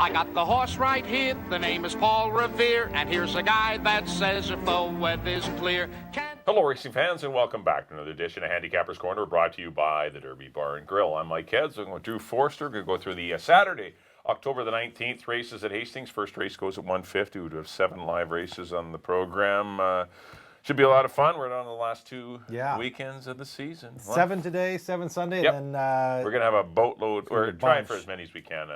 I got the horse right here, the name is Paul Revere, and here's a guy that says if the weather's clear. Hello, racing fans, and welcome back to another edition of Handicapper's Corner, brought to you by the Derby Bar and Grill. I'm Mike Heads. I'm with Drew Forster. We're going to go through the Saturday, October the 19th races at Hastings. First race goes at 1:50. We do have 7 live races on the program. Should be a lot of fun. We're on the last 2 weekends of the season. 7 today, 7 Sunday, Yep. and then we're going to have a boatload. We're trying for bunch. as many as we can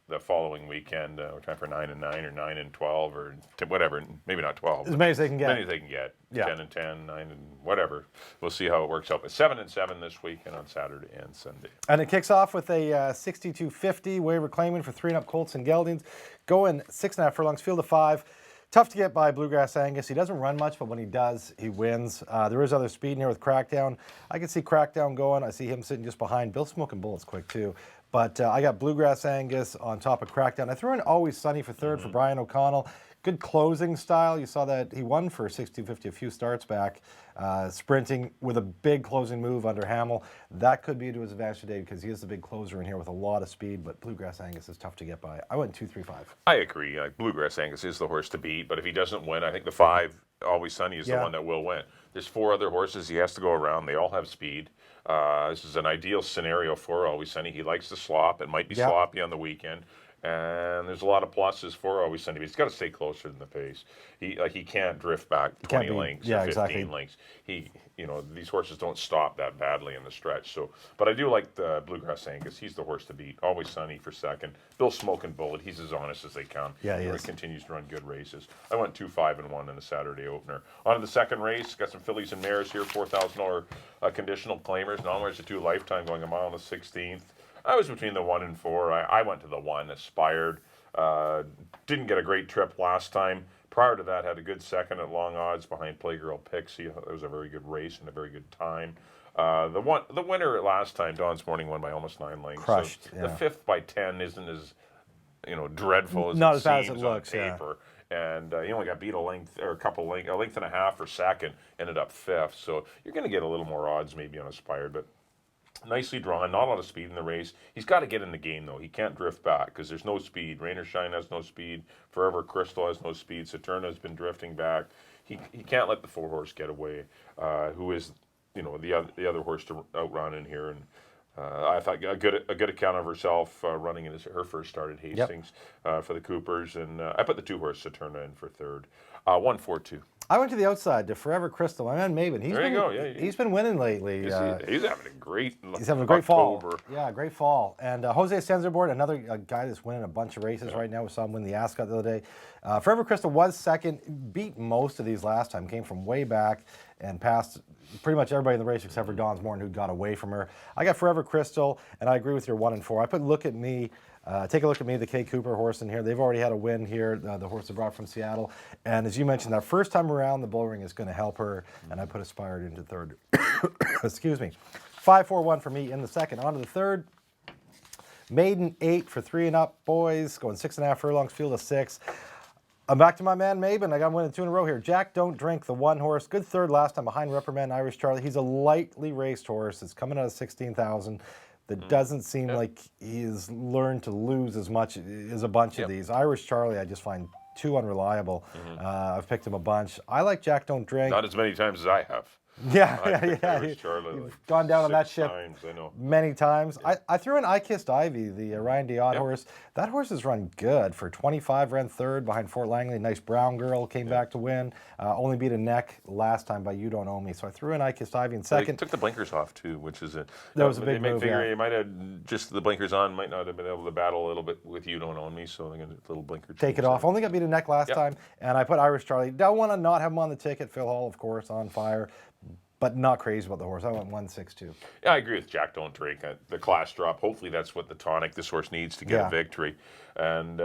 the following weekend. We're trying for 9 and 9 or 9 and 12 or whatever. Maybe not 12. As many as they can get. As many as they can get. Yeah. 10 and 10, 9 and whatever. We'll see how it works out. But 7 and 7 this weekend on Saturday and Sunday. And it kicks off with a 62.50 waiver claiming for 3 and up Colts and Geldings. Going 6.5 furlongs, field of 5. Tough to get by Bluegrass Angus. He doesn't run much, but when he does, he wins. There is other speed in here with Crackdown. I can see Crackdown going. I see him sitting just behind. Bill Smoking Bullets quick, too. But I got Bluegrass Angus on top of Crackdown. I threw in Always Sunny for third for Brian O'Connell. Good closing style. You saw that he won for 62.50 a few starts back, sprinting with a big closing move under Hamill. That could be to his advantage today because he is the big closer in here with a lot of speed, but Bluegrass Angus is tough to get by. I went 2-3-5. I agree. Bluegrass Angus is the horse to beat, but if he doesn't win, I think the 5, Always Sunny, is the one that will win. There's 4 other horses he has to go around. They all have speed. This is an ideal scenario for Always Sunny. He likes to slop. It might be sloppy on the weekend. And there's a lot of pluses for Always Sunny, but he's got to stay closer than the pace. He can't drift back 20 lengths or 15 lengths. These horses don't stop that badly in the stretch. So, but I do like the Bluegrass Angus. He's the horse to beat. Always Sunny for second. Bill Smoking Bullet. He's as honest as they come. Yeah, he is. Continues to run good races. I went 2-5-1 in the Saturday opener. On to the second race. Got some fillies and mares here. $4,000 conditional claimers. Non-winners, a 2 lifetime going a mile on the 16th. I was between the 1 and 4. I went to the 1, Aspired. Didn't get a great trip last time. Prior to that, had a good second at long odds behind Playgirl Pixie. It was a very good race and a very good time. The winner last time, Dawn's Morning, won by almost 9 lengths. Crushed. So the 5th by 10 isn't as dreadful as Not it as bad as seems it looks, on paper. And he only got beat a length and a half for second. Ended up 5th. So you're going to get a little more odds maybe on Aspired, but. Nicely drawn, not a lot of speed in the race. He's got to get in the game, though. He can't drift back because there's no speed. Rain or Shine has no speed. Forever Crystal has no speed. Saturna has been drifting back. He can't let the 4-horse get away, who is, the other horse to outrun in here. And I thought a good account of herself running in her first start at Hastings for the Coopers. And I put the 2-horse Saturna in for third. 1-4-2. I went to the outside to Forever Crystal. My man Maven. He's been winning lately. He's having a great. He's having a great fall. Yeah, great fall. And Jose Senzerboard, another guy that's winning a bunch of races right now. We saw him win the Ascot the other day. Forever Crystal was second. Beat most of these last time. Came from way back and passed pretty much everybody in the race except for Dawn's Morning, who got away from her. I got Forever Crystal, and I agree with your 1 and 4. I put Look at Me. Take a look at me, the K. Cooper horse in here. They've already had a win here, the horse they brought from Seattle. And as you mentioned, that first time around, the bull ring is going to help her. And I put Aspired into third. Excuse me. 5-4-1 for me in the second. On to the third. Maiden 8 for 3 and up boys. Going 6.5 furlongs, field of 6. I'm back to my man Maben. I got him winning 2 in a row here. Jack Don't Drink, the 1 horse. Good third last time behind Reprimand Irish Charlie. He's a lightly raced horse. It's coming out of 16,000. That doesn't seem like he's learned to lose as much as a bunch of these. Irish Charlie, I just find too unreliable. I've picked him a bunch. I like Jack Don't Drink. Not as many times as I have. Yeah. You've gone down on that ship many times. Yeah. I threw in I Kissed Ivy, the Ryan Diott horse. That horse has run good. For 25, ran third behind Fort Langley. Nice brown girl, came back to win. Only beat a neck last time by You Don't Own Me. So I threw in I Kissed Ivy in second. They took the blinkers off, too, which is that was a big move. He might have just the blinkers on, might not have been able to battle a little bit with You Don't Own Me, so they're going to little blinker. Take it off. Only got beat a neck last time. And I put Irish Charlie. Don't want to not have him on the ticket. Phil Hall, of course, on fire. But not crazy about the horse. I went 1-6-2. Yeah, I agree with Jack Don't Drink. The class drop. Hopefully that's what the tonic this horse needs to get a victory. And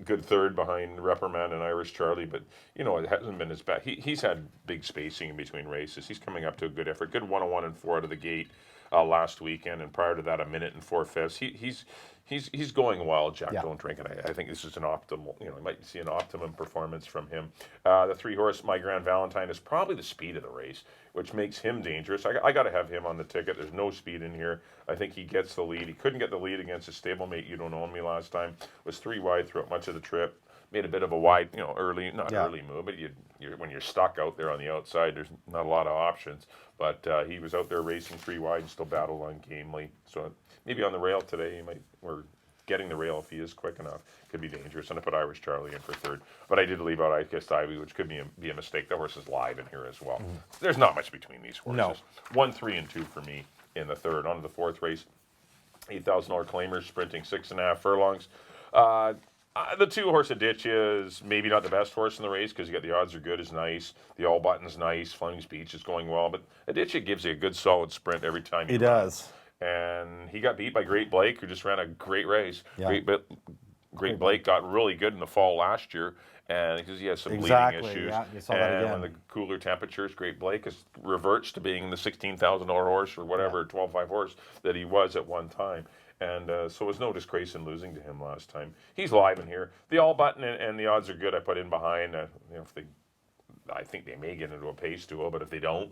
good third behind Reprimand and Irish Charlie. But, it hasn't been as bad. He's had big spacing in between races. He's coming up to a good effort. Good 101 and 4 out of the gate. last weekend, and prior to that, 1 minute and 4/5. He's going well, Jack. Yeah. Don't drink, and I think this is an optimal. You might see an optimum performance from him. The 3-horse, My Grand Valentine, is probably the speed of the race, which makes him dangerous. I got to have him on the ticket. There's no speed in here. I think he gets the lead. He couldn't get the lead against his stablemate, You Don't Own Me, last time. Was 3 wide throughout much of the trip. Made a bit of a wide, early move, but when you're stuck out there on the outside, there's not a lot of options. But he was out there racing 3 wide and still battled on gamely. So maybe on the rail today, or getting the rail if he is quick enough, could be dangerous. And I put Irish Charlie in for third. But I did leave out I Kissed Ivy, which could be a mistake. The horse is live in here as well. There's not much between these horses. No. 1, 3, and 2 for me in the third. On to the fourth race. $8,000 claimers sprinting 6.5 furlongs. The 2-horse Aditya is maybe not the best horse in the race because you got the odds are good is nice. The All Button's nice. Fleming's Beach is going well. But Aditya gives you a good solid sprint every time He does. And he got beat by Great Blake, who just ran a great race. Yeah. Great Blake got really good in the fall last year, and because he has some bleeding issues. Yeah, you saw that and again. when the cooler temperatures, Great Blake reverts to being the $16,000 horse or whatever, 12.5 horse that he was at one time. And so it was no disgrace in losing to him last time. He's live in here. The All Button and the odds are good. I put in behind. I think they may get into a pace duel, but if they don't,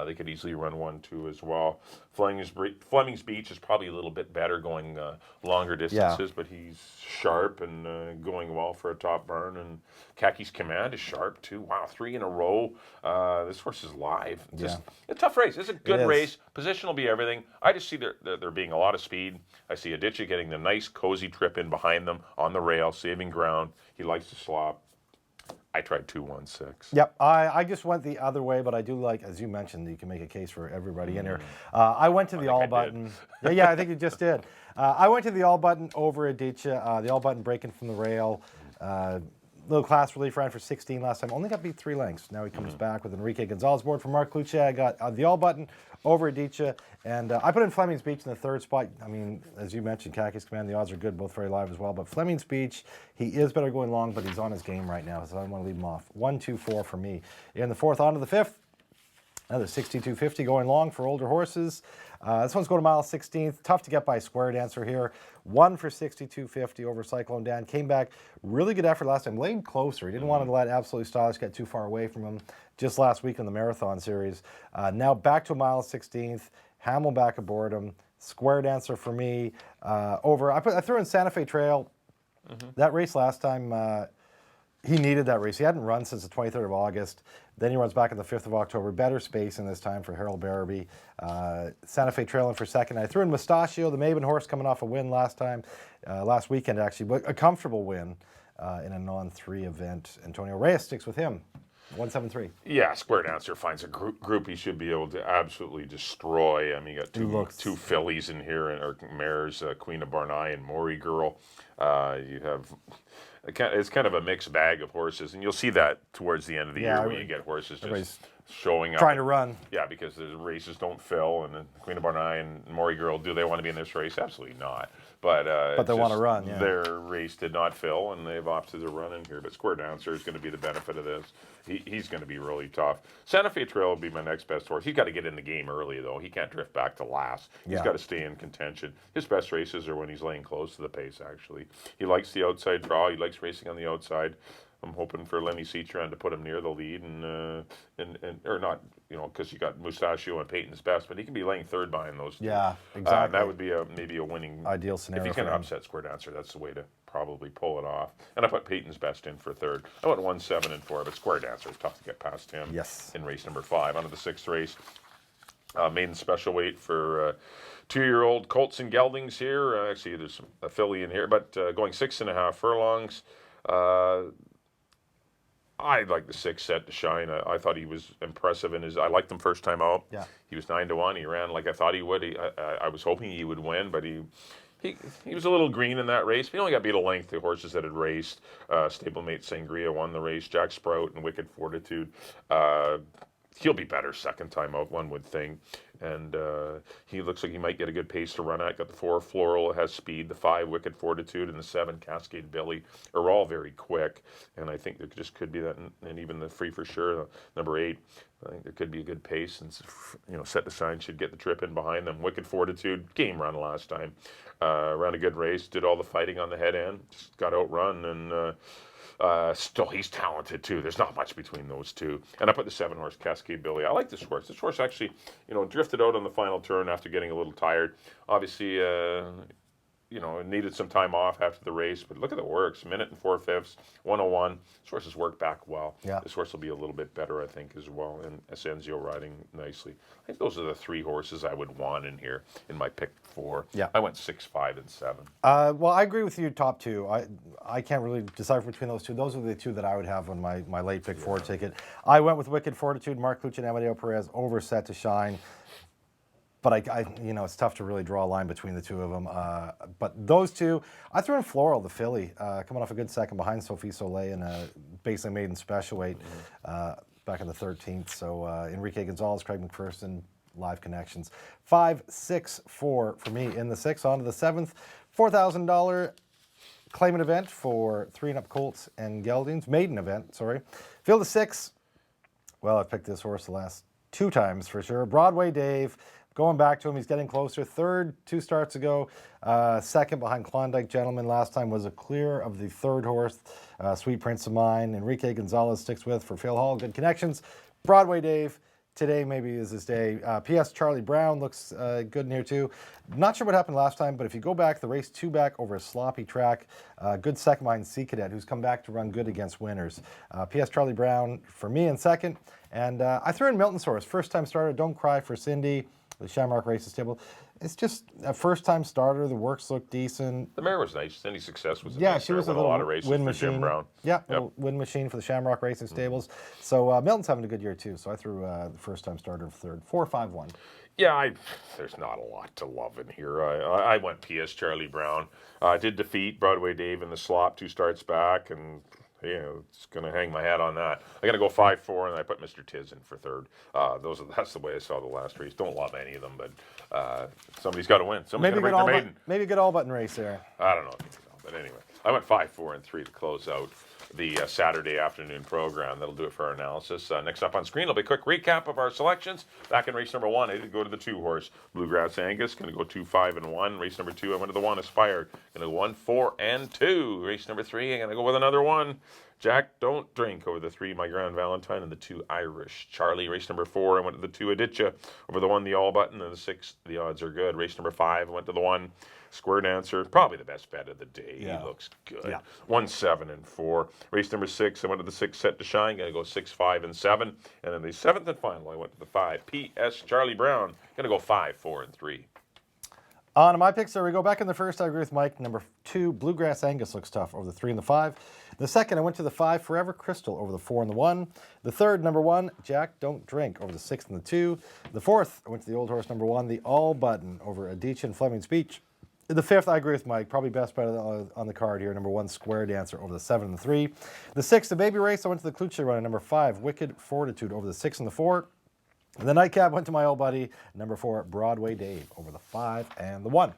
they could easily run 1-2 as well. Fleming's Beach is probably a little bit better going longer distances, but he's sharp and going well for a top burn. And Kaki's Command is sharp too. Wow, 3 in a row. This horse is live. Just a tough race. It's a good race. Position will be everything. I just see there being a lot of speed. I see Aditya getting the nice cozy trip in behind them on the rail, saving ground. He likes to slop. I tried 2-1-6. Yep, I just went the other way, but I do like, as you mentioned, you can make a case for everybody in here. I went to the All Button. Yeah, I think you just did. I went to the All Button over Aditya. The All Button breaking from the rail. Little class relief, ran for 16 last time. Only got beat 3 lengths. Now he comes back with Enrique Gonzalez board for Mark Cluche. I got the All Button over Aditya. And I put in Fleming's Beach in the third spot. I mean, as you mentioned, Kaki's Command, the odds are good, both very live as well. But Fleming's Beach, he is better going long, but he's on his game right now, so I don't want to leave him off. 1, 2, 4 for me. In the fourth, on to the fifth. Another 62.50 going long for older horses. This one's going to mile 16th. Tough to get by Square Dancer here. 1 for 62.50 over Cyclone Dan. Came back. Really good effort last time. Laid closer. He didn't want to let Absolutely Stylish get too far away from him just last week in the Marathon Series. Now back to mile 16th. Hamill back aboard him. Square Dancer for me. Over. I threw in Santa Fe Trail. That race last time, he needed that race. He hadn't run since the 23rd of August. Then he runs back on the 5th of October. Better space in this time for Harold Barabee. Santa Fe trailing for second. I threw in Mustachio, the Maven horse, coming off a win last weekend actually, but a comfortable win in a non-3 event. Antonio Reyes sticks with him. 173. Yeah, Square Dancer finds a group he should be able to absolutely destroy. I mean, you got two fillies in here, or mares, Queen of Barnai and Maury Girl. You have... It's kind of a mixed bag of horses, and you'll see that towards the end of the year when you get horses just showing up. Trying to run. Yeah, because the races don't fill, and Queen of Barnai and Maury Girl, do they want to be in this race? Absolutely not. But they want to run, yeah. Their race did not fill, and they've opted to run in here. But Square Dancer is going to be the benefit of this. He's going to be really tough. Santa Fe Trail will be my next best horse. He's got to get in the game early, though. He can't drift back to last. He's got to stay in contention. His best races are when he's laying close to the pace, actually. He likes the outside draw. He likes racing on the outside. I'm hoping for Lenny Citron to put him near the lead, or not, because you got Mustachio and Peyton's Best, but he can be laying third behind those two. Yeah, exactly. That would be maybe a winning ideal scenario. If he's going to upset Square Dancer, that's the way to probably pull it off. And I put Peyton's Best in for third. I went 1, 7, and 4, but Square Dancer is tough to get past him. Yes. In race number 5, onto the 6th race. Maiden special weight for 2-year-old Colts and Geldings here. Actually, there's a filly in here, but going 6.5 furlongs. I like the 6 set to shine. I thought he was impressive in his. I liked him first time out. Yeah. He was 9-1. He ran like I thought he would. I was hoping he would win, but he was a little green in that race. He only got beat a length. The horses that had raced. Stablemate Sangria won the race. Jack Sprout and Wicked Fortitude. he'll be better second time out, one would think. And he looks like he might get a good pace to run at. Got the 4 Floral, has speed. The 5 Wicked Fortitude and the 7 Cascade Billy are all very quick. And I think there just could be that, and even the Free for Sure, number 8. I think there could be a good pace, and Set to Shine should get the trip in behind them. Wicked Fortitude, game run last time, ran a good race, did all the fighting on the head end, just got outrun, and still he's talented too. There's not much between those two. And I put the 7 horse Cascade Billy. I like this horse. This horse actually, drifted out on the final turn after getting a little tired. Obviously, it needed some time off after the race, but look at the works. Minute and 4/5, 101. This horse has worked back well. Yeah. This horse will be a little bit better, I think, as well. And Asensio riding nicely. I think those are the 3 horses I would want in here in my pick 4. Yeah. I went 6, 5, and 7. Well, I agree with you, top 2. I can't really decipher between those 2. Those are the 2 that I would have on my late pick 4 ticket. I went with Wicked Fortitude, Mark Luch and Amadeo Perez over Set to Shine. But it's tough to really draw a line between the 2 of them. But those 2, I threw in Floral, the filly, coming off a good second behind Sophie Soleil in a basically maiden special weight back in the 13th. So Enrique Gonzalez, Craig McPherson, live connections. 5, 6, 4 for me in the 6. On to the 7th, $4,000 claimant event for 3 and up colts and geldings. Maiden event, sorry. Field of 6. Well, I've picked this horse the last 2 times for sure. Broadway Dave. Going back to him, he's getting closer. 3rd 2 starts ago. 2nd behind Klondike Gentleman. Last time was a clear of the 3rd horse, Sweet Prince of Mine. Enrique Gonzalez sticks with for Phil Hall. Good connections. Broadway Dave. Today maybe is his day. P.S. Charlie Brown looks good in here too. Not sure what happened last time, but if you go back, the race 2 back over a sloppy track. Good second behind Sea Cadet, who's come back to run good against winners. P.S. Charlie Brown for me in 2nd. And I threw in Milton's horse. First time starter, Don't Cry for Cindy. The Shamrock Races table. It's just a first-time starter. The works look decent. The mare was nice. Cindy Success was she was a little lot of races win for machine. Jim Brown. Yeah, little win machine for the Shamrock Racing stables. So Milton's having a good year too. So I threw the first-time starter for 3rd. 4, 5, 1. Yeah, there's not a lot to love in here. I went P.S. Charlie Brown. Did defeat Broadway Dave in the slop 2 starts back, and it's going to hang my hat on that. I got to go 5, 4, and I put Mr. Tiz in for 3rd. That's the way I saw the last race. Don't love any of them, but somebody's got to win. Somebody's got to break their maiden. Maybe a good all-button race there. I don't know if it's all, but anyway. I went 5, 4, and 3 to close out the Saturday afternoon program. That'll do it for our analysis. Next up on screen will be a quick recap of our selections. Back in race number 1, I did go to the 2 horse Bluegrass Angus. Going to go 2, 5, and 1. Race number 2, I went to the 1 Aspired. Going to go 1, 4, and 2. Race number 3, I'm going to go with another 1. Jack Don't Drink over the 3 My Grand Valentine and the 2 Irish Charlie. Race number 4, I went to the 2 Aditya over the 1 The All Button, and the 6 The Odds Are Good. Race number 5, I went to the 1 Square Dancer, probably the best bet of the day. Yeah. He looks good. Yeah. 1, 7, and 4. Race number 6, I went to the 6 Set to Shine. Going to go 6, 5, and 7. And then the 7th and final, I went to the 5 P.S. Charlie Brown. Going to go 5, 4, and 3. On to my picks, so we go back in the first. I agree with Mike. Number 2, Bluegrass Angus looks tough over the 3 and the 5. The 2nd, I went to the 5, Forever Crystal over the 4 and the 1. The 3rd, number 1, Jack Don't Drink over the 6 and the 2. The 4th, I went to the old horse number 1, The All Button over Adichie and Fleming's Beach. The 5th, I agree with Mike. Probably best bet on the card here. Number 1, Square Dancer over the 7 and the 3. The 6th, the Baby Race, I went to the Cluche Run. Number 5, Wicked Fortitude over the 6 and the 4. The nightcap went to my old buddy, number 4, Broadway Dave over the 5 and the 1.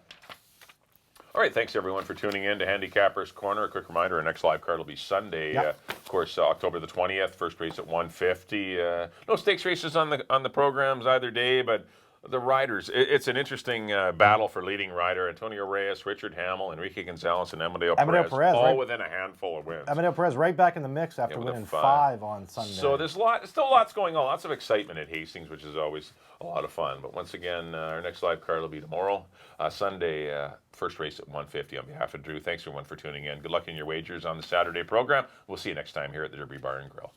All right, thanks everyone for tuning in to Handicapper's Corner. A quick reminder, our next live card will be Sunday, of course, October the 20th. First race at 1:50. No stakes races on the programs either day, but the riders, it's an interesting battle for leading rider. Antonio Reyes, Richard Hamill, Enrique Gonzalez, and Amadeo Perez, all right, within a handful of wins. Amadeo Perez right back in the mix after winning 5 on Sunday. So there's still lots going on, lots of excitement at Hastings, which is always a lot of fun. But once again, our next live card will be tomorrow, Sunday, first race at 1:50. On behalf of Drew, thanks everyone for tuning in. Good luck in your wagers on the Saturday program. We'll see you next time here at the Derby Bar and Grill.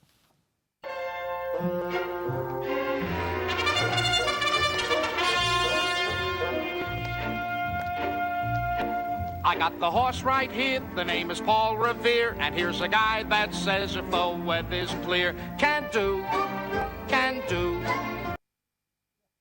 I got the horse right here, the name is Paul Revere, and here's a guy that says if the weather's clear, can do,